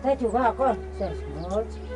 해주고 하고 옳지.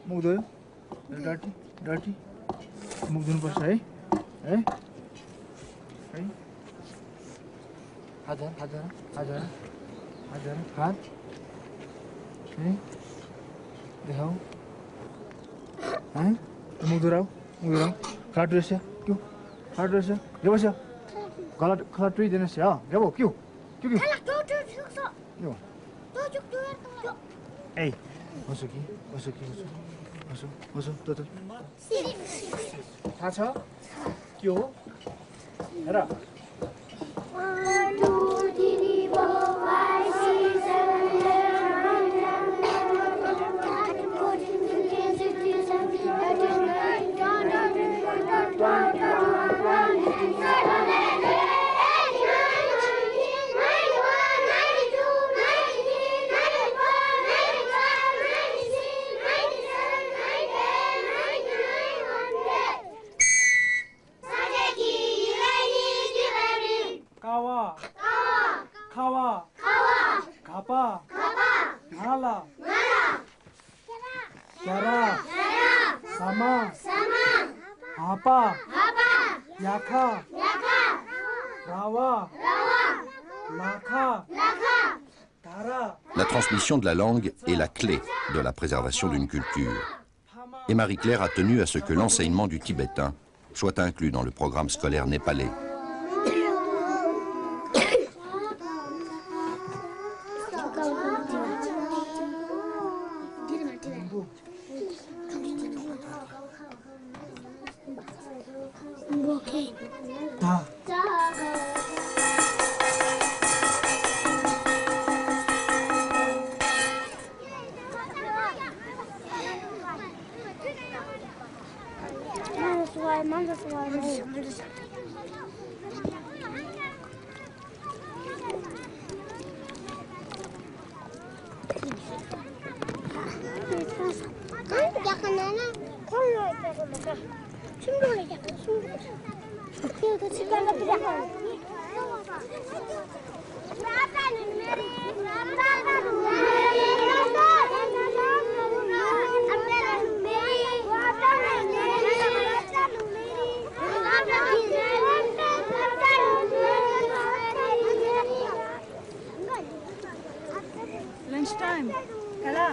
मुग्दैन डाटी डाटी मुग्दिनुपर्छ है है है हात हात हात हात हात हात है देखाऊ है मुग्दराऊ खाट रहेछ क्यों खाट रहेछ के बस्यो गला खला टुइदिनुहोस् है के भयो क्यों क्यों क्यों ए बसो कि बसो कि बसो बसो त थाहा छ के हो हेर La transmission de la langue est la clé de la préservation d'une culture. Et Marie-Claire a tenu à ce que l'enseignement du tibétain soit inclus dans le programme scolaire népalais. Lunchtime. Kala.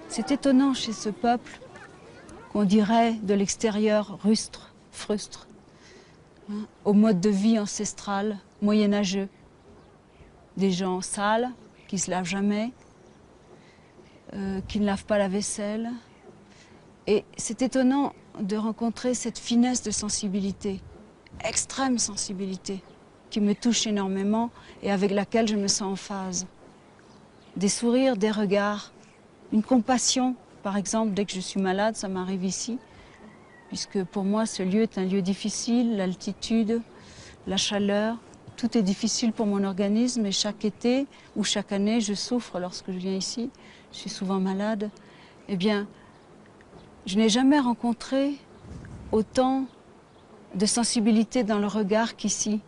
C'est étonnant chez ce peuple qu'on dirait de l'extérieur rustre, frustre, hein, au mode de vie ancestral, moyenâgeux. Des gens sales, qui ne se lavent jamais, qui ne lavent pas la vaisselle. Et c'est étonnant de rencontrer cette finesse de sensibilité, extrême sensibilité, qui me touche énormément et avec laquelle je me sens en phase. Des sourires, des regards, une compassion. Par exemple, dès que je suis malade, ça m'arrive ici, puisque pour moi, ce lieu est un lieu difficile, l'altitude, la chaleur. Tout est difficile pour mon organisme et chaque été ou chaque année, je souffre lorsque je viens ici. Je suis souvent malade. Eh bien, je n'ai jamais rencontré autant de sensibilité dans le regard qu'ici.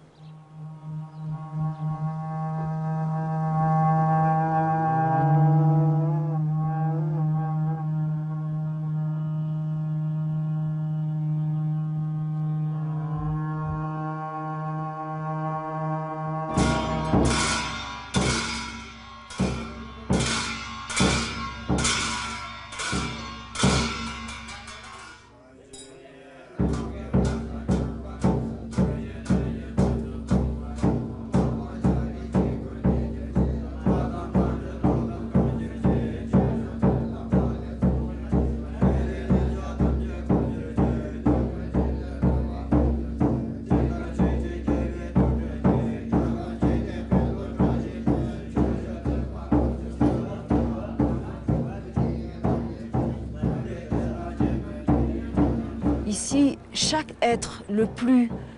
Ici, chaque être,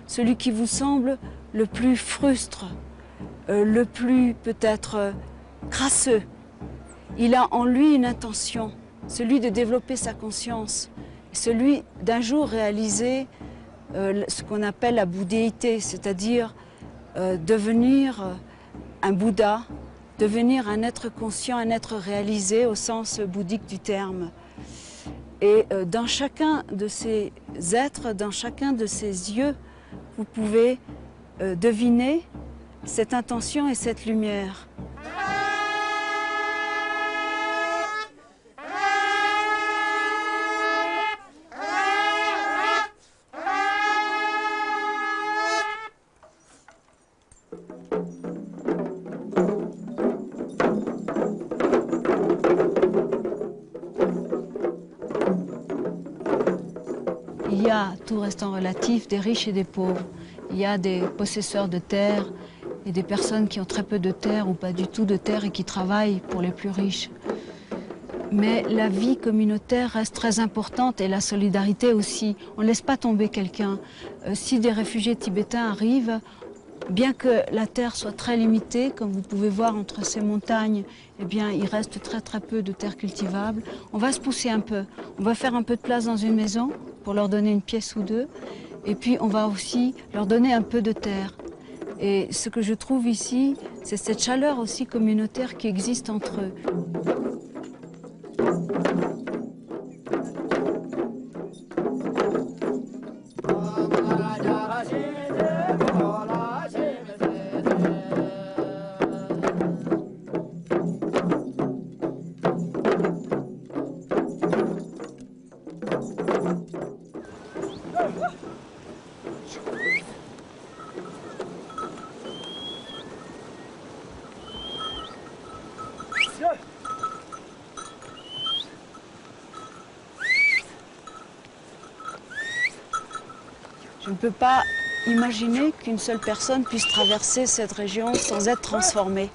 celui qui vous semble le plus frustre, le plus peut-être crasseux, il a en lui une intention, celui de développer sa conscience, celui d'un jour réaliser ce qu'on appelle la bouddhéité, c'est-à-dire devenir un Bouddha, devenir un être conscient, un être réalisé au sens bouddhique du terme. Et dans chacun de ces êtres, dans chacun de ces yeux, vous pouvez deviner cette intention et cette lumière. Il y a, tout restant relatif, des riches et des pauvres. Il y a des possesseurs de terre et des personnes qui ont très peu de terre ou pas du tout de terre et qui travaillent pour les plus riches. Mais la vie communautaire reste très importante et la solidarité aussi. On ne laisse pas tomber quelqu'un. Si des réfugiés tibétains arrivent, bien que la terre soit très limitée, comme vous pouvez voir entre ces montagnes, eh bien, il reste très peu de terre cultivable. On va se pousser un peu. On va faire un peu de place dans une maison pour leur donner une pièce ou deux. Et puis, on va aussi leur donner un peu de terre. Et ce que je trouve ici, c'est cette chaleur aussi communautaire qui existe entre eux. Je ne peux pas imaginer qu'une seule personne puisse traverser cette région sans être transformée.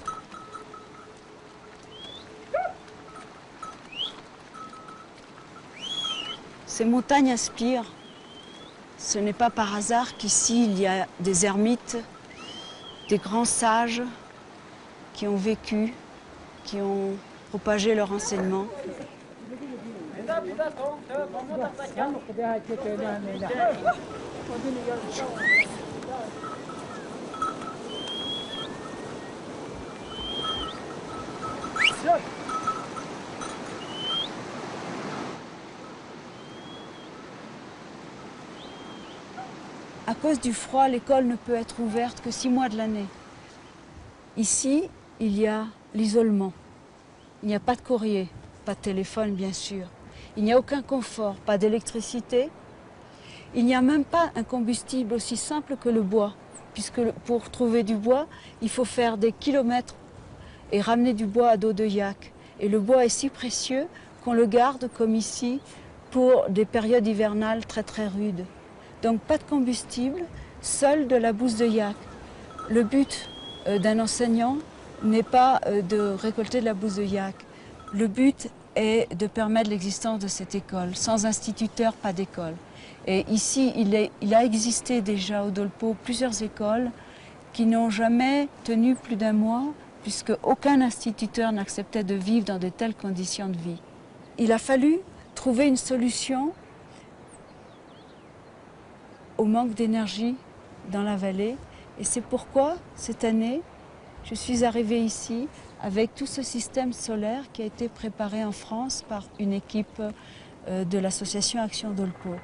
Ces montagnes inspirent. Ce n'est pas par hasard qu'ici il y a des ermites, des grands sages qui ont vécu, qui ont propagé leur enseignement. À cause du froid, l'école ne peut être ouverte que 6 mois de l'année. Ici, il y a l'isolement. Il n'y a pas de courrier, pas de téléphone bien sûr. Il n'y a aucun confort, pas d'électricité. Il n'y a même pas un combustible aussi simple que le bois, puisque pour trouver du bois, il faut faire des kilomètres et ramener du bois à dos de yak. Et le bois est si précieux qu'on le garde, comme ici, pour des périodes hivernales très rudes. Donc pas de combustible, seul de la bouse de yak. Le but d'un enseignant n'est pas de récolter de la bouse de yak. Le but est de permettre l'existence de cette école. Sans instituteur, pas d'école. Et ici, il a existé déjà au Dolpo plusieurs écoles qui n'ont jamais tenu plus d'1 mois, puisque aucun instituteur n'acceptait de vivre dans de telles conditions de vie. Il a fallu trouver une solution au manque d'énergie dans la vallée. Et c'est pourquoi, cette année, je suis arrivée ici avec tout ce système solaire qui a été préparé en France par une équipe de l'association Action Dolpo.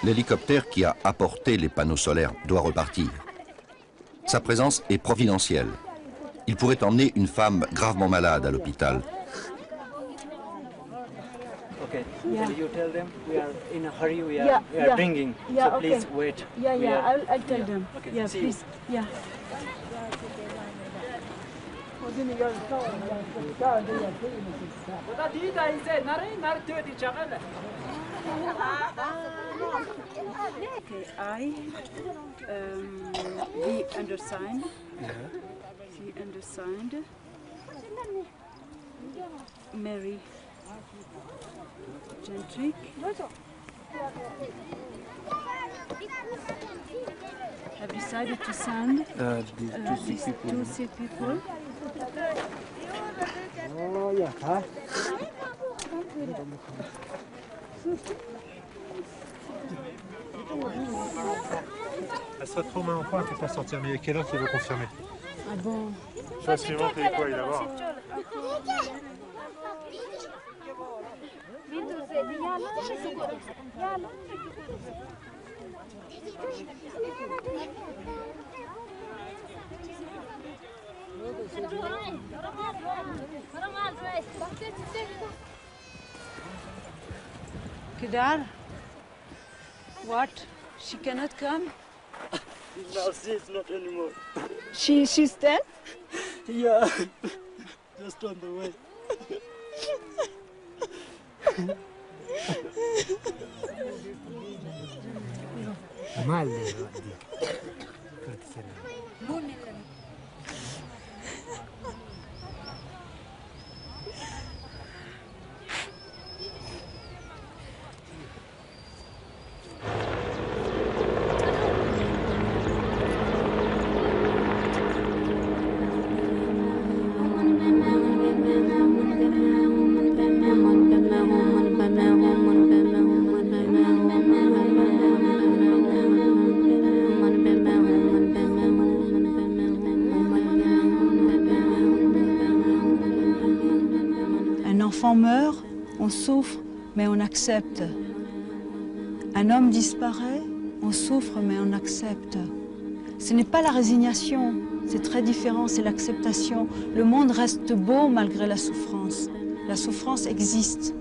L'hélicoptère qui a apporté les panneaux solaires doit repartir. Sa présence est providentielle. Il pourrait emmener une femme gravement malade à l'hôpital. Okay. Yeah. So you tell them we are in a hurry. We are, Yeah, we are yeah. bringing. Yeah, so please okay. wait. Yeah, We yeah, are- I'll tell yeah. them. Okay. Yeah, See please. Yeah. Okay, I, the undersigned, Mary Gentrick, have decided to send these two sick people. Elle serait trop main en point, elle ne peut pas sortir. Mais il y a quelle heure qui veut confirmer? Ah bon? Choix suivant, il quoi? Il va voir. Kedar, what? She cannot come? Now she is not anymore. She's dead? Yeah. Just on the way. Un enfant meurt, on souffre, mais on accepte. Un homme disparaît, on souffre, mais on accepte. Ce n'est pas la résignation, c'est très différent, c'est l'acceptation. Le monde reste beau malgré la souffrance. La souffrance existe.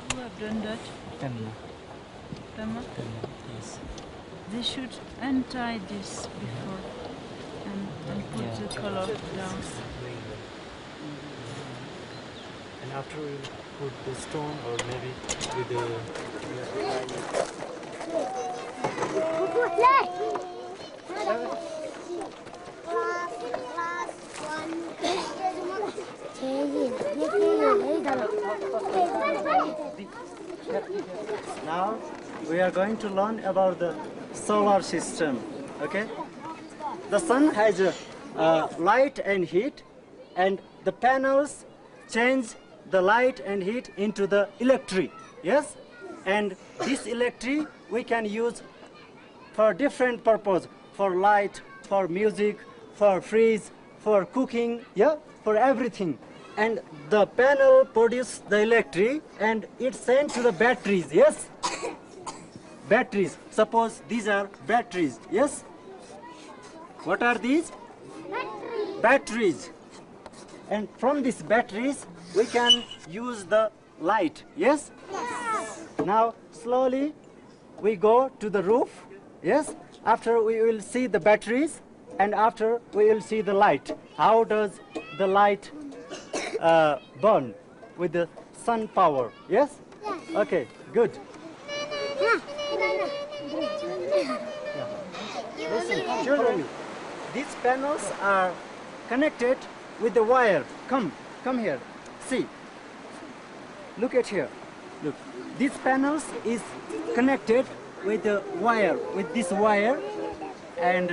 Who have done that? Tama? Yes. They should untie this before and The color, yeah. And after we put the stone or maybe with the Now we are going to learn about the solar system. Okay, the sun has light and heat, and the panels change the light and heat into the electric. Yes, and this electric we can use for different purpose, for light, for music, for freeze, for cooking, yeah, for everything. And the panel produce the electric and it's sent to the batteries, yes? Batteries. Suppose these are batteries, yes? What are these? Batteries. And from these batteries we can use the light, yes? Now slowly we go to the roof, yes? After we will see the batteries and after we will see the light. How does the light burn with the sun power, yes? Okay, good. Listen, children, these panels are connected with the wire. Come here. See. Look at here. Look. These panels is connected with the wire, with this wire, and